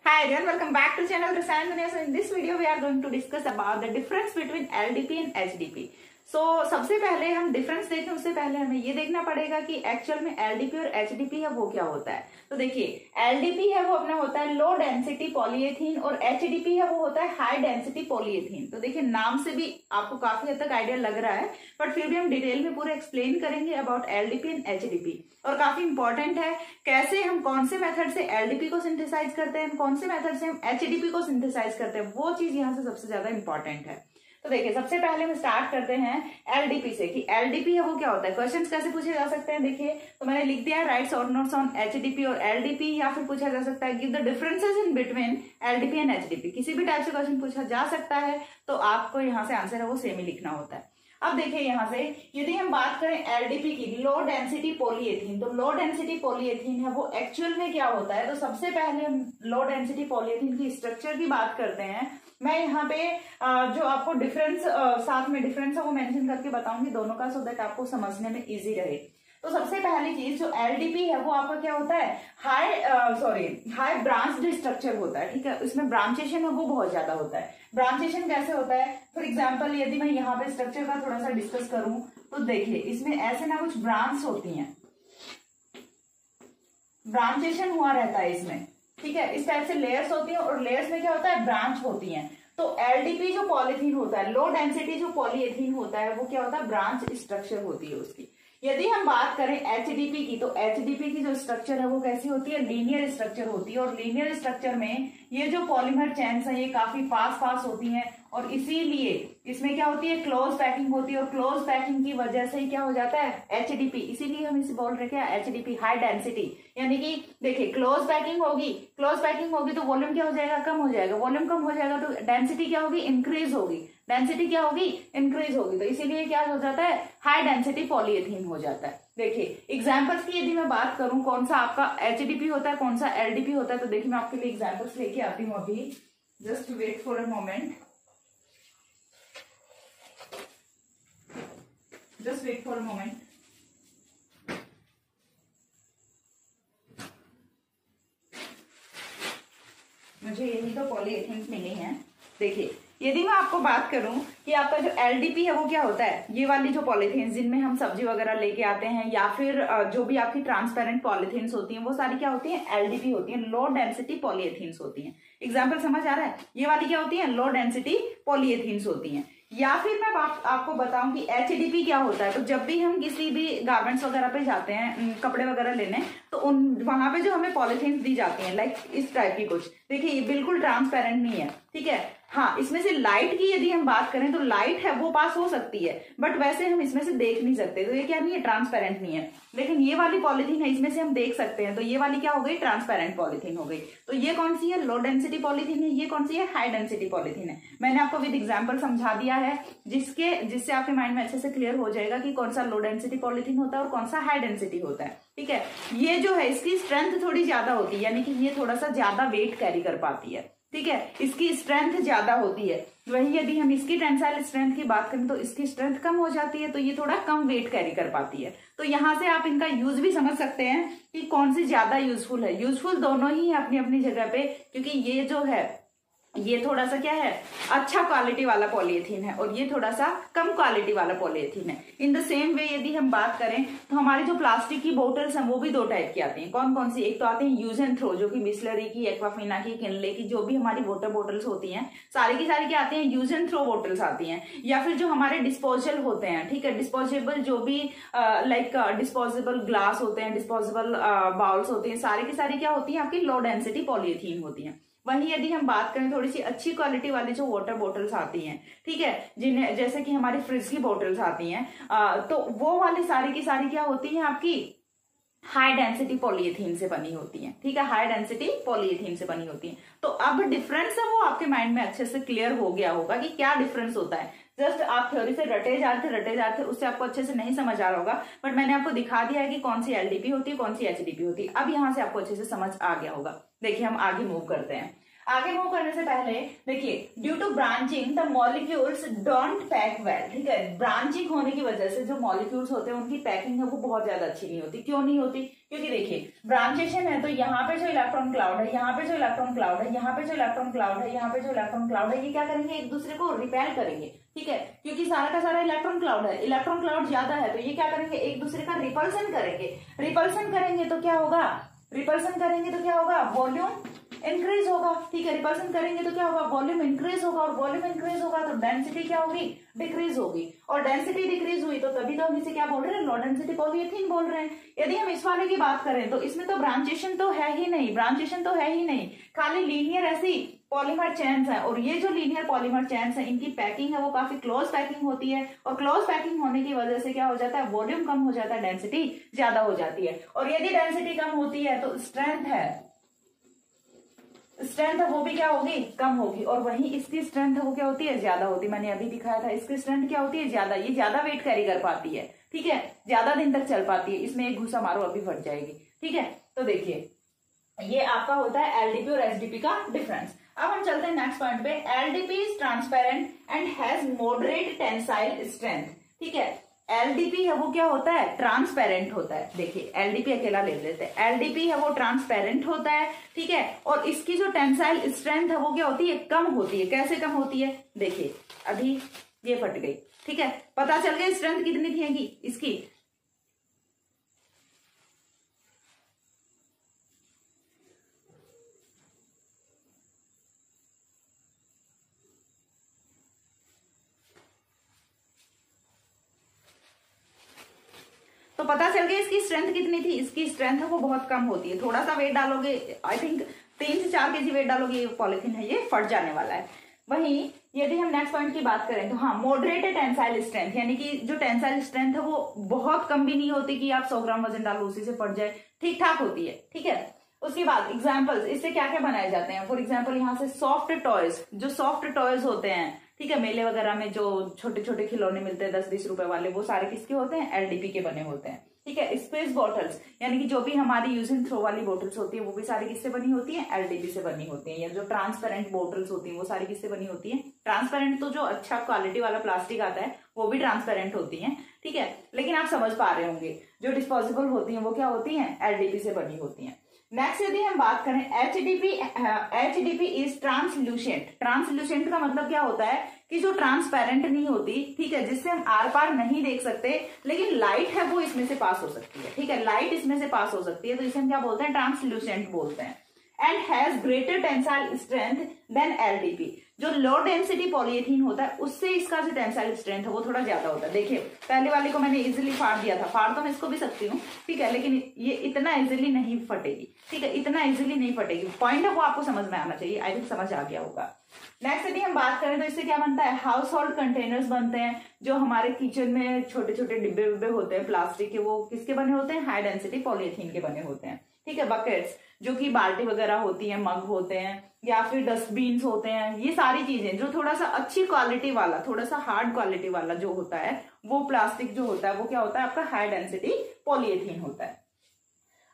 Hi everyone, welcome back to channel Rasayan Dunia. So in this video we are going to discuss about the difference between LDP and HDP. So सबसे पहले हम difference देखें उससे पहले हमें ये देखना पड़ेगा कि एक्चुअल में LDP और HDP है वो क्या होता है। तो देखिए LDP है वो अपना होता है लो डेंसिटी पॉलीएथीन और HDP है वो होता है हाई डेंसिटी पॉलीएथीन। तो देखिए नाम से भी आपको काफी हद तक आइडिया लग रहा है, बट फिर भी हम डिटेल में पूरा एक्सप्लेन करेंगे अबाउट LDP एंड HDP। और काफी इंपॉर्टेंट है कैसे हम कौन से मेथड से LDP को सिंथेसाइज करते हैं, कौन से मेथड से हम HDP को सिंथेसाइज करते हैं, वो चीज यहाँ से सबसे ज्यादा इंपॉर्टेंट है। तो देखिए सबसे पहले हम स्टार्ट करते हैं LDP से कि LDP है वो क्या होता है। क्वेश्चंस कैसे पूछे जा सकते हैं, देखिए तो मैंने लिख दिया है right short notes on HDP और LDP, या फिर पूछा जा सकता है give the differences in between LDP and HDP। किसी भी टाइप से क्वेश्चन पूछा जा सकता है, तो आपको यहाँ से आंसर है वो सेम ही लिखना होता है। अब देखिए यहाँ से यदि हम बात करें LDP की, लो डेंसिटी पॉलीएथीन, तो लो डेंसिटी पॉलीएथीन है वो एक्चुअल में क्या होता है। तो सबसे पहले हम लो डेंसिटी पॉलीएथीन की स्ट्रक्चर की बात करते हैं। मैं यहाँ पे जो आपको डिफरेंस साथ में डिफरेंस है वो मेंशन करके बताऊंगी दोनों का, सो दैट आपको समझने में इजी रहे। तो सबसे पहली चीज जो LDP है वो आपका क्या होता है, हाई ब्रांच्ड स्ट्रक्चर होता है। ठीक है, इसमें ब्रांचेशन है वो बहुत ज्यादा होता है। ब्रांचेशन कैसे होता है, फॉर एग्जांपल यदि मैं यहाँ पे स्ट्रक्चर का थोड़ा सा डिस्कस करूं तो देखिए इसमें ऐसे ना कुछ ब्रांच होती हैं, ब्रांचेशन हुआ रहता है इसमें। ठीक है, इस टाइप से लेयर्स होती हैं और लेयर्स में क्या होता है, ब्रांच होती हैं। तो LDP जो पॉलीथीन होता है, लो डेंसिटी जो पॉलीएथीन होता है वो क्या होता है, ब्रांच स्ट्रक्चर होती है उसकी। यदि हम बात करें HDP की, तो HDP की जो स्ट्रक्चर है वो कैसी होती है, लीनियर स्ट्रक्चर होती है। और लीनियर स्ट्रक्चर में ये जो पॉलीमर चेन्स है ये काफी पास होती हैं, और इसीलिए इसमें क्या होती है, क्लोज पैकिंग होती है। और क्लोज पैकिंग की वजह से ही क्या हो जाता है, HDP। इसीलिए हम इसे बोल रहे हैं HDP, हाई डेंसिटी। यानी कि देखिए क्लोज पैकिंग होगी तो वॉल्यूम क्या हो जाएगा, कम हो जाएगा। वॉल्यूम कम हो जाएगा तो डेंसिटी क्या होगी, इंक्रीज होगी। डेंसिटी क्या होगी, इंक्रीज होगी। तो इसीलिए क्या हो जाता है, हाई डेंसिटी पॉलीएथीन हो जाता है। देखिए एग्जाम्पल्स की यदि मैं बात करूं कौन सा आपका HDP होता है कौन सा LDP होता है, तो देखिए मैं आपके लिए एग्जाम्पल्स लेके आती हूँ अभी। Just wait for a moment, just wait for a moment। मुझे यही तो पॉलीएथीन मिली हैं। देखिए यदि मैं आपको बात करूं कि आपका जो LDP है वो क्या होता है, ये वाली जो पॉलीथीन जिनमें हम सब्जी वगैरह लेके आते हैं, या फिर जो भी आपकी ट्रांसपेरेंट पॉलीथीन्स होती हैं वो सारी क्या होती हैं, LDP होती हैं, लो डेंसिटी पॉलीएथीन्स होती हैं। एग्जाम्पल समझ आ रहा है, ये वाली क्या होती है, लो डेंसिटी पॉलीएथीन्स होती हैं। या फिर मैं आपको बताऊं कि HDP क्या होता है। तो जब भी हम किसी भी गारमेंट्स वगैरह पे जाते हैं कपड़े वगैरह लेने, तो वहां पे जो हमें पॉलीथीन दी जाती हैं लाइक इस टाइप की कुछ, देखिए ये बिल्कुल ट्रांसपेरेंट नहीं है। ठीक है, हाँ इसमें से लाइट की यदि हम बात करें तो लाइट है वो पास हो सकती है, बट वैसे हम इसमें से देख नहीं सकते। तो ये क्या नहीं है, ट्रांसपेरेंट नहीं है। लेकिन ये वाली पॉलीथीन है, इसमें से हम देख सकते हैं, तो ये वाली क्या हो गई, ट्रांसपेरेंट पॉलीथीन हो गई। तो ये कौन सी है, लो डेंसिटी पॉलीथीन है। ये कौन सी है, हाई डेंसिटी पॉलीथीन है। मैंने आपको विद एग्जाम्पल समझा दिया है, जिससे आपके माइंड में अच्छे से क्लियर हो जाएगा कि कौन सा लो डेंसिटी पॉलीथीन होता है और कौन सा हाई डेंसिटी होता है। ठीक है, ये जो है इसकी स्ट्रेंथ थोड़ी ज्यादा होती है, यानी कि ये थोड़ा सा ज्यादा वेट कैरी कर पाती है। ठीक है, इसकी स्ट्रेंथ ज्यादा होती है। वही यदि हम इसकी टेंसाइल स्ट्रेंथ की बात करें तो इसकी स्ट्रेंथ कम हो जाती है, तो ये थोड़ा कम वेट कैरी कर पाती है। तो यहाँ से आप इनका यूज भी समझ सकते हैं कि कौन सी ज्यादा यूजफुल है। यूजफुल दोनों ही है अपनी अपनी जगह पे, क्योंकि ये जो है ये थोड़ा सा क्या है, अच्छा क्वालिटी वाला पॉलीएथीन है और ये थोड़ा सा कम क्वालिटी वाला पॉलीएथीन है। इन द सेम वे यदि हम बात करें तो हमारी जो प्लास्टिक की बोटल्स हैं वो भी दो टाइप की आती हैं। कौन कौन सी, एक तो आती है यूज एंड थ्रो, जो कि बिस्लरी की, एक्वाफिना की, किनले की, जो भी हमारी वाटर बोटल्स होती हैं सारी की सारी क्या आती हैं, यूज एंड थ्रो बोटल्स आती हैं। या फिर जो हमारे डिस्पोजल होते हैं, ठीक है, डिस्पोजेबल जो भी लाइक डिस्पोजेबल ग्लास होते हैं, डिस्पोजेबल बाउल्स होते हैं, सारी की सारी क्या होती है, आपकी लो डेंसिटी पॉलीएथीन होती है। वहीं यदि हम बात करें थोड़ी सी अच्छी क्वालिटी वाली जो वाटर बोटल्स आती हैं, ठीक है, जिन्हें जैसे कि हमारी फ्रिज की बोटल्स आती हैं, तो वो वाली सारी की सारी क्या होती हैं, आपकी हाई डेंसिटी पॉलीएथीन से बनी होती हैं। ठीक है, हाई डेंसिटी पॉलीएथीन से बनी होती हैं। तो अब डिफरेंस है वो आपके माइंड में अच्छे से क्लियर हो गया होगा कि क्या डिफरेंस होता है। जस्ट आप थ्योरी से रटे जाते उससे आपको अच्छे से नहीं समझ आ रहा होगा, बट मैंने आपको दिखा दिया है कि कौन सी LDP होती है, कौन सी HDP होती है। अब यहाँ से आपको अच्छे से समझ आ गया होगा। देखिए हम आगे मूव करते हैं। आगे मूव करने से पहले देखिए, due to branching the molecules don't pack well, ठीक है, ब्रांचिंग होने की वजह से जो मॉलिक्यूल्स होते हैं उनकी पैकिंग है वो बहुत ज्यादा अच्छी नहीं होती। क्यों नहीं होती? क्योंकि देखिए ब्रांचेशन है तो यहाँ पे जो इलेक्ट्रॉन क्लाउड है, यहाँ पे जो इलेक्ट्रॉन क्लाउड है, यहाँ पे जो इलेक्ट्रॉन क्लाउड है, यहाँ पे जो इलेक्ट्रॉन क्लाउड है, ये क्या करेंगे, एक दूसरे को रिपेल करेंगे, ठीक है, क्योंकि सारा का सारा इलेक्ट्रॉन क्लाउड है, इलेक्ट्रॉन क्लाउड ज्यादा है तो ये क्या करेंगे, एक दूसरे का रिपल्सन करेंगे। रिपल्सन करेंगे तो क्या होगा, रिपल्सन करेंगे तो क्या होगा, वॉल्यूम इंक्रीज होगा, ठीक है, रिपल्सन करेंगे तो क्या होगा, वॉल्यूम इंक्रीज होगा, और वॉल्यूम इंक्रीज होगा तो डेंसिटी क्या होगी, डिक्रीज होगी, और डेंसिटी डिक्रीज हुई तो तभी तो हम इसे क्या बोल रहे हैं, लो डेंसिटी पॉलीइथीन बोल रहे हैं। यदि हम इस वाले की बात करें तो इसमें तो ब्रांचेशन तो है ही नहीं, ब्रांचेशन तो है ही नहीं, खाली लीनियर ऐसी पॉलीमर चेन्स है, और ये जो लीनियर पॉलीमर चेन्स है इनकी पैकिंग है वो काफी क्लोज पैकिंग होती है, और क्लोज पैकिंग होने की वजह से क्या हो जाता है, वॉल्यूम कम हो जाता है, डेंसिटी ज्यादा हो जाती है, और यदि डेंसिटी कम होती है तो स्ट्रेंथ है, स्ट्रेंथ वो भी क्या होगी, कम होगी, और वहीं इसकी स्ट्रेंथ वो क्या होती है, ज्यादा होती है। मैंने अभी दिखाया था इसकी स्ट्रेंथ क्या होती है, ज्यादा, ये ज्यादा वेट कैरी कर पाती है, ठीक है, ज्यादा दिन तक चल पाती है। इसमें एक घुसा मारो अभी फट जाएगी, ठीक है। तो देखिए ये आपका होता है एलडीपी और एचडीपी का डिफरेंस। अब हम चलते हैं नेक्स्ट पॉइंट पे। LDP is transparent and has moderate tensile strength, ठीक है। एलडीपी है वो क्या होता है, ट्रांसपेरेंट होता है। देखिए एलडीपी अकेला ले लेते हैं, एलडीपी है वो ट्रांसपेरेंट होता है, ठीक है, और इसकी जो टेंसाइल स्ट्रेंथ है वो क्या होती है, कम होती है। कैसे कम होती है, देखिए अभी ये फट गई, ठीक है, पता चल गया स्ट्रेंथ कितनी थी इसकी, तो पता चल गया इसकी स्ट्रेंथ कितनी थी, इसकी स्ट्रेंथ है वो बहुत कम होती है। थोड़ा सा वेट डालोगे, आई थिंक 3 से 4 kg वेट डालोगे, ये पॉलिथीन है ये फट जाने वाला है। वहीं यदि हम नेक्स्ट पॉइंट की बात करें तो हाँ, मॉडरेट टेंसाइल स्ट्रेंथ, यानी कि जो टेंसाइल स्ट्रेंथ है वो बहुत कम भी नहीं होती कि आप 100 ग्राम वजन डालो उसी से फट जाए, ठीक ठाक होती है, ठीक है। उसके बाद एग्जाम्पल्स, इससे क्या क्या बनाए जाते हैं, फॉर एग्जाम्पल यहाँ से सॉफ्ट टॉयज, जो सॉफ्ट टॉयज होते हैं, ठीक है, मेले वगैरह में जो छोटे छोटे खिलौने मिलते हैं 10-20 रुपए वाले, वो सारे किसके होते हैं, एलडीपी के बने होते हैं, ठीक है। स्पेस बॉटल्स, यानी कि जो भी हमारी यूज एंड थ्रो वाली बॉटल्स होती है वो भी सारी किससे बनी होती है, एलडीपी से बनी होती है। या जो ट्रांसपेरेंट बॉटल्स होती है वो सारी किससे बनी होती है, ट्रांसपेरेंट तो जो अच्छा क्वालिटी वाला प्लास्टिक आता है वो भी ट्रांसपेरेंट होती है, ठीक है, लेकिन आप समझ पा रहे होंगे जो डिस्पोजेबल होती है वो क्या होती है, एलडीपी से बनी होती है। नेक्स्ट यदि हम बात करें एचडीपी इज ट्रांसल्यूसेंट। ट्रांसल्यूसेंट का मतलब क्या होता है कि जो ट्रांसपेरेंट नहीं होती, ठीक है, जिससे हम आर पार नहीं देख सकते, लेकिन लाइट है वो इसमें से पास हो सकती है, ठीक है, लाइट इसमें से पास हो सकती है, तो इसे हम क्या बोलते हैं, ट्रांसल्यूसेंट बोलते हैं। And has greater tensile strength than LDP. जो लो डेंसिटी पॉलीएथीन होता है उससे इसका जो टेंसाइल स्ट्रेंथ है वो थोड़ा ज्यादा होता है। देखिए पहले वाले को मैंने इजीली फाड़ दिया था, फाड़ तो मैं इसको भी सकती हूँ, ठीक है, लेकिन ये इतना इजीली नहीं फटेगी, ठीक है, इतना इजीली नहीं फटेगी। पॉइंट है वो आपको समझ में आना चाहिए, आई थिंक समझ आ गया होगा। नेक्स्ट यदि हम बात करें तो इससे क्या बनता है, हाउस होल्ड कंटेनर्स बनते हैं, जो हमारे किचन में छोटे छोटे डिब्बे विब्बे होते हैं प्लास्टिक के, वो किसके बने होते हैं, हाई डेंसिटी पॉलीएथीन के बने होते हैं, ठीक है। बकेट्स, जो कि बाल्टी वगैरह होती है, मग होते हैं, या फिर डस्टबिन होते हैं, ये सारी चीजें जो थोड़ा सा अच्छी क्वालिटी वाला, थोड़ा सा हार्ड क्वालिटी वाला जो होता है वो प्लास्टिक जो होता है वो क्या होता है, आपका हाई डेंसिटी पॉलीएथीन होता है।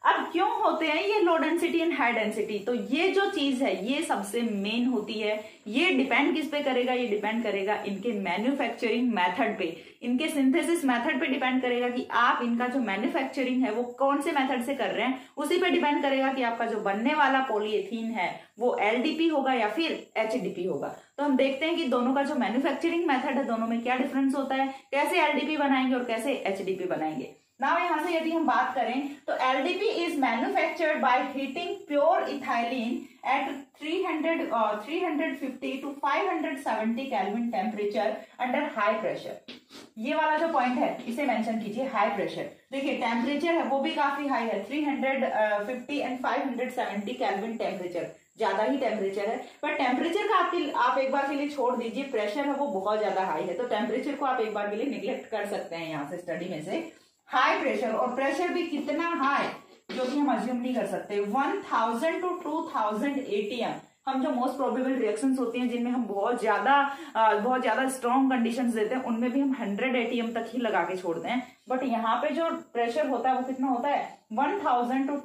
अब क्यों होते हैं ये low density and high density, तो ये जो चीज है ये सबसे मेन होती है। ये डिपेंड किस पे करेगा, ये डिपेंड करेगा इनके मैन्युफैक्चरिंग मेथड पे, इनके सिंथेसिस मेथड पे डिपेंड करेगा कि आप इनका जो मैन्युफैक्चरिंग है वो कौन से मेथड से कर रहे हैं। उसी पे डिपेंड करेगा कि आपका जो बनने वाला पॉलीएथीन है वो एलडीपी होगा या फिर एचडीपी होगा। तो हम देखते हैं कि दोनों का जो मैन्युफैक्चरिंग मेथड है दोनों में क्या डिफरेंस होता है, कैसे एलडीपी बनाएंगे और कैसे एचडीपी बनाएंगे। नाउ यहां से यदि हम बात करें तो LDP is manufactured by heating pure ethylene at 350 to 570 kelvin temperature under high pressure. ये वाला जो पॉइंट है इसे मेंशन कीजिए, हाई प्रेशर। देखिए टेम्परेचर है वो भी काफी हाई है, 350 एंड 570 केल्विन टेम्परेचर, ज्यादा ही टेम्परेचर है। पर टेम्परेचर का आप एक बार के लिए छोड़ दीजिए, प्रेशर है वो बहुत ज्यादा हाई है, तो टेम्परेचर को आप एक बार के लिए निगलेक्ट कर सकते हैं यहाँ से स्टडी में से। हाई प्रेशर, और प्रेशर भी कितना हाई जो कि हम अज्यूम नहीं कर सकते, 1000 to 2000 ATM। हम जो मोस्ट प्रोबेबल रिएक्शंस होती हैं जिनमें हम बहुत ज्यादा स्ट्रॉन्ग कंडीशंस देते हैं उनमें भी हम 100 ATM तक ही लगा के छोड़ते हैं, बट यहाँ पे जो प्रेशर होता है वो कितना होता है 1000 टू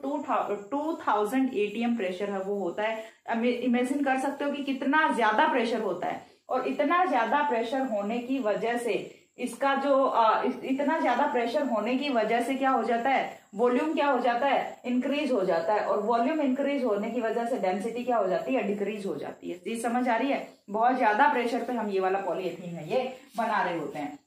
2000 एटीएम प्रेशर है वो होता है। इमेजिन कर सकते हो कि कितना ज्यादा प्रेशर होता है, और इतना ज्यादा प्रेशर होने की वजह से इसका जो इतना ज्यादा प्रेशर होने की वजह से क्या हो जाता है, वॉल्यूम क्या हो जाता है, इंक्रीज हो जाता है, और वॉल्यूम इंक्रीज होने की वजह से डेंसिटी क्या हो जाती है, डिक्रीज हो जाती है। चीज समझ आ रही है? बहुत ज्यादा प्रेशर पे हम ये वाला पॉलीएथीन है ये बना रहे होते हैं।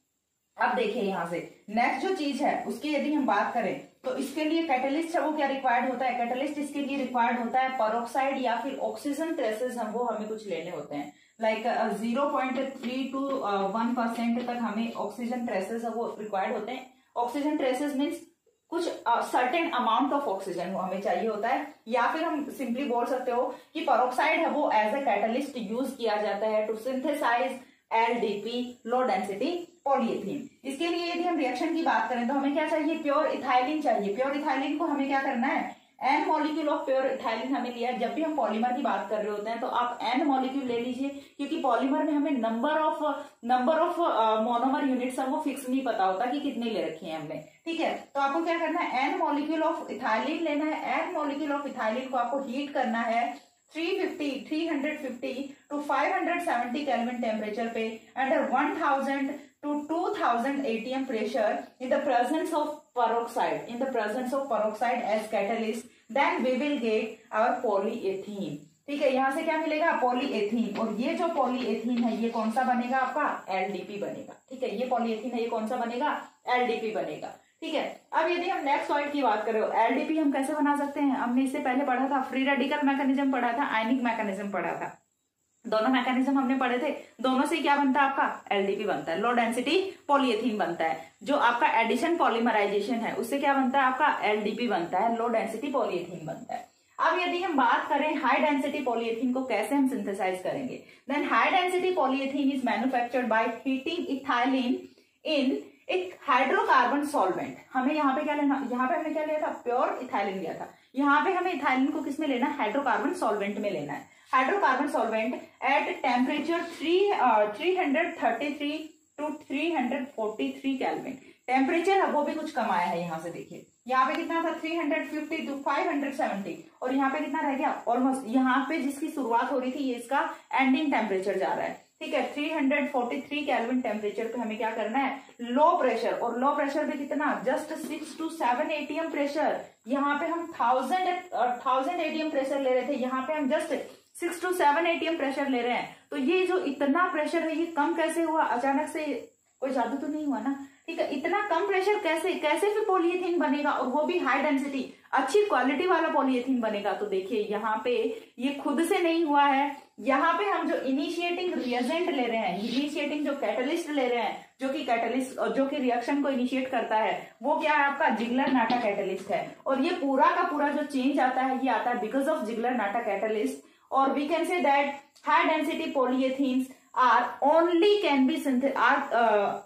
अब देखिए यहाँ से नेक्स्ट जो चीज है उसकी यदि हम बात करें तो इसके लिए कैटलिस्ट है वो क्या रिक्वायर्ड होता है, कैटलिस्ट इसके लिए रिक्वायर्ड होता है पेरोक्साइड या फिर ऑक्सीजन ट्रेसेस हम वो हमें कुछ लेने होते हैं, लाइक 0.3 to 1% तक हमें ऑक्सीजन ट्रेसेस है वो रिक्वायर्ड होते हैं। ऑक्सीजन ट्रेसेस मीन्स कुछ सर्टेन अमाउंट ऑफ ऑक्सीजन वो हमें चाहिए होता है, या फिर हम सिंपली बोल सकते हो कि पेरोक्साइड है वो एज ए कैटलिस्ट यूज किया जाता है to synthesize LDP low density polyethene. इसके लिए यदि हम रिएक्शन की बात करें तो हमें क्या चाहिए, प्योर इथाइलिन चाहिए। प्योर इथाइलिन को हमें क्या करना है, N molecule of pure ethylene हमें लिया है। जब भी हम पॉलीमर की बात कर रहे होते हैं तो आप N मॉलिक्यूल ले लीजिए, क्योंकि पॉलीमर में हमें नंबर ऑफ मोनोमर यूनिट्स है वो फिक्स नहीं पता होता कि कितने ले रखे हैं हमने, ठीक है। तो आपको क्या करना है, N मॉलिक्यूल ऑफ इथाइलिन लेना है। N मॉलिक्यूल ऑफ इथाइलिन को आपको हीट करना है 350 to 570 केल्विन टेम्परेचर पे under 1000 to 2000 atm pressure in the presence of peroxide as catalyst, then we will get our polyethylene। ठीक है, यहां से क्या मिलेगा, पॉलीएथीन। और ये जो पॉलीएथीन है ये कौन सा बनेगा, आपका LDP बनेगा। ठीक है, ये पॉलीएथीन है ये कौन सा बनेगा, LDP बनेगा। ठीक है, अब यदि हम नेक्स्ट पॉइंट की बात करें, LDP हम कैसे बना सकते हैं, हमने इससे पहले पढ़ा था, फ्री रेडिकल मैकेनिज्म पढ़ा था, आयनिक मैकेनिज्म पढ़ा था, दोनों मैकेनिज्म हमने पढ़े थे। दोनों से क्या बनता है, आपका LDP बनता है, लो डेंसिटी पॉलीएथीन बनता है। जो आपका एडिशन पॉलीमराइजेशन है उससे क्या बनता है, आपका LDP बनता है, लो डेंसिटी पॉलीएथीन बनता है। अब यदि हम बात करें हाई डेंसिटी पॉलीएथीन को कैसे हम सिंथेसाइज करेंगे, then high density polyethene is manufactured by heating ethylene in एक हाइड्रोकार्बन सॉल्वेंट। हमें यहाँ पे क्या लेना, यहाँ पे हमें क्या लिया था, प्योर इथाइलिन लिया था। यहाँ पे हमें इथाइलिन को किस में लेना है, हाइड्रोकार्बन सॉल्वेंट में लेना है। Hydrocarbon solvent at temperature 333 to 343 kelvin. Temperature है वो भी कुछ कम आया है, यहाँ से देखिए, यहाँ पे कितना था 350 to 570, और यहाँ पे कितना रह गया, ऑलमोस्ट यहाँ पे जिसकी शुरुआत हो रही थी ये इसका एंडिंग टेम्परेचर जा रहा है। ठीक है, 343 केल्विन टेम्परेचर पे हमें क्या करना है, लो प्रेशर, और लो प्रेशर पे कितना, जस्ट 6 to 7 एटीएम प्रेशर। यहाँ पे हम 1000 एटीएम प्रेशर ले रहे थे, यहाँ पे हम जस्ट 6 to 7 एटीएम प्रेशर ले रहे हैं। तो ये जो इतना प्रेशर है ये कम कैसे हुआ, अचानक से कोई जादू तो नहीं हुआ ना। ठीक है, इतना कम प्रेशर कैसे फिर पॉलीएथीन बनेगा, और वो भी हाई डेंसिटी अच्छी क्वालिटी वाला पॉलीएथीन बनेगा। तो देखिए यहाँ पे ये खुद से नहीं हुआ है, यहाँ पे हम जो इनिशिएटिंग रिएजेंट ले रहे हैं, इनिशिएटिंग जो कैटलिस्ट ले रहे हैं, जो कि रिएक्शन को इनिशिएट करता है, वो क्या है, आपका जिगलर-नाटा कैटलिस्ट है। और ये पूरा का पूरा जो चेंज आता है ये आता है बिकॉज ऑफ जिगलर-नाटा कैटलिस्ट। और we can say that high density polyethenes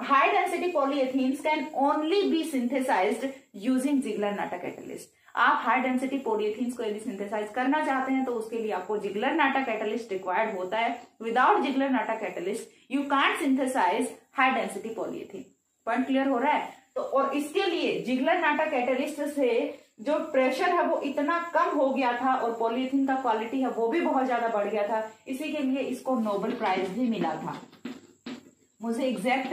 high density polyethenes can only be synthesized using Ziegler-Natta catalyst। आप हाई डेंसिटी पॉलीएथीन्स को यदि सिंथेसाइज करना चाहते हैं तो उसके लिए आपको जिगलर-नाटा कैटलिस्ट रिक्वायर्ड होता है। Without Ziegler Natta catalyst you can't synthesize high density polyethene. Point clear हो रहा है? तो और इसके लिए जिगलर-नाटा कैटलिस्ट से जो प्रेशर है वो इतना कम हो गया था और पॉलीएथीन का क्वालिटी है वो भी बहुत ज्यादा बढ़ गया था, इसी के लिए इसको नोबेल प्राइज भी मिला था। मुझे एग्जैक्ट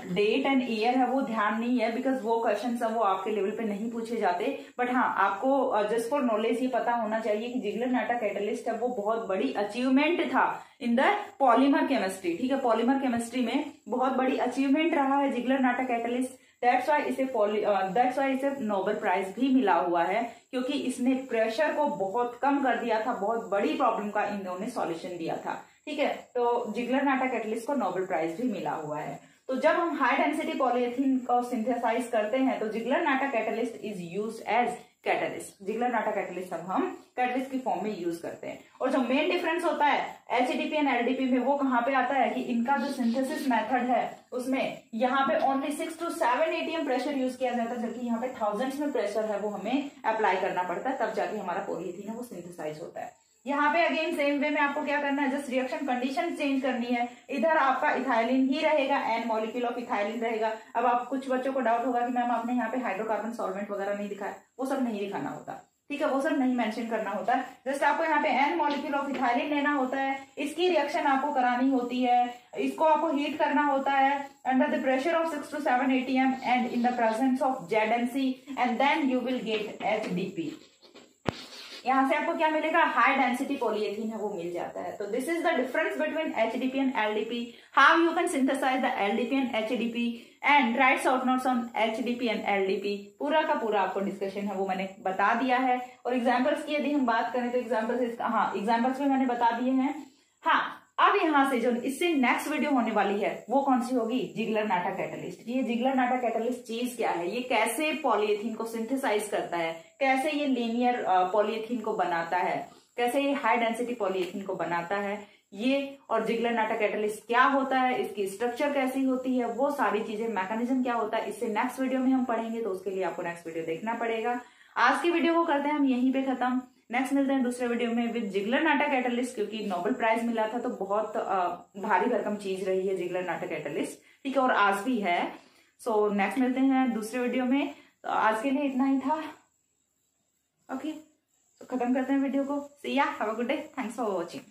डेट एंड ईयर है वो ध्यान नहीं है, बिकॉज वो क्वेश्चन है वो आपके लेवल पे नहीं पूछे जाते। बट हाँ, आपको जस्ट फॉर नॉलेज ये पता होना चाहिए कि जिगलर-नाटा कैटलिस्ट है वो बहुत बड़ी अचीवमेंट था इन द पॉलीमर केमिस्ट्री। ठीक है, पॉलीमर केमिस्ट्री में बहुत बड़ी अचीवमेंट रहा है जिगलर-नाटा कैटलिस्ट। दैट्स वाई इसे नोबेल प्राइज भी मिला हुआ है, क्योंकि इसने प्रेशर को बहुत कम कर दिया था, बहुत बड़ी प्रॉब्लम का इन्होंने सॉल्यूशन दिया था। ठीक है, तो जिगलर-नाटा कैटलिस्ट को नोबेल प्राइज भी मिला हुआ है। तो जब हम हाई डेंसिटी पॉलीएथीन को सिंथेसाइज करते हैं तो Ziegler Natta catalyst is used as catalyst. Ziegler Natta catalyst हम कैटलिस्ट की फॉर्म में यूज करते हैं। और जो मेन डिफरेंस होता है HDP एंड LDP में वो कहाँ पे आता है कि इनका जो सिंथेसिस मेथड है उसमें यहाँ पे only 6 to 7 ATM pressure use किया जाता है, जबकि यहाँ पे थाउजेंड्स में प्रेशर है वो हमें अप्लाई करना पड़ता है, तब जाके हमारा पॉलीएथीन है वो सिंथेसाइज होता है। यहाँ पे अगेन सेम वे में आपको क्या करना है, जस्ट रिएक्शन कंडीशन चेंज करनी है। इधर आपका इथाइलिन ही रहेगा, एन मॉलिक्यूल ऑफ इथाइलिन रहेगा। अब आप कुछ बच्चों को डाउट होगा कि मैम आपने यहाँ पे हाइड्रोकार्बन सॉल्वेंट वगैरह नहीं दिखाया, वो सब नहीं दिखाना होता, ठीक है, वो सब नहीं मेंशन करना होता है। जस्ट आपको यहाँ पे एन मॉलिक्यूल ऑफ इथाइलिन लेना होता है, इसकी रिएक्शन आपको करानी होती है, इसको आपको हीट करना होता है under the pressure of 6 to 7 atm and in the presence of ZNC and then you will get HDP। यहाँ से आपको क्या मिलेगा, हाई डेंसिटी पॉलीएथीन है वो मिल जाता है। तो this is the difference between HDP and LDP, how you can synthesise the LDP and HDP and right short notes on HDP and LDP। पूरा का पूरा आपको डिस्कशन है वो मैंने बता दिया है। और एग्जाम्पल्स की यदि हम बात करें तो एग्जाम्पल्स, हाँ एग्जाम्पल्स भी मैंने बता दिए हैं। हाँ, अब यहाँ से जो इससे नेक्स्ट वीडियो होने वाली है वो कौन सी होगी, जिगलर-नाटा कैटलिस्ट। ये जिगलर-नाटा कैटलिस्ट चीज क्या है, ये कैसे पॉलीएथीन को सिंथेसाइज करता है, कैसे ये लीनियर पॉलीएथीन को बनाता है, कैसे ये हाई डेंसिटी पॉलीएथीन को बनाता है, ये और जिगलर-नाटा कैटलिस्ट क्या होता है, इसकी स्ट्रक्चर कैसी होती है, वो सारी चीजें, मैकेनिज्म क्या होता है, इससे नेक्स्ट वीडियो में हम पढ़ेंगे। तो उसके लिए आपको नेक्स्ट वीडियो देखना पड़ेगा। आज की वीडियो को करते हैं हम यहीं पे खत्म। नेक्स्ट मिलते हैं दूसरे वीडियो में विद जिगलर-नाटा कैटलिस्ट, क्योंकि नोबेल प्राइज मिला था तो बहुत भारी भरकम चीज रही है जिगलर-नाटा कैटलिस्ट, ठीक है, और आज भी है। सो नेक्स्ट मिलते हैं दूसरे वीडियो में। तो आज के लिए इतना ही था। ओके, तो खत्म करते हैं वीडियो को। सी या, have a good day, thanks for watching.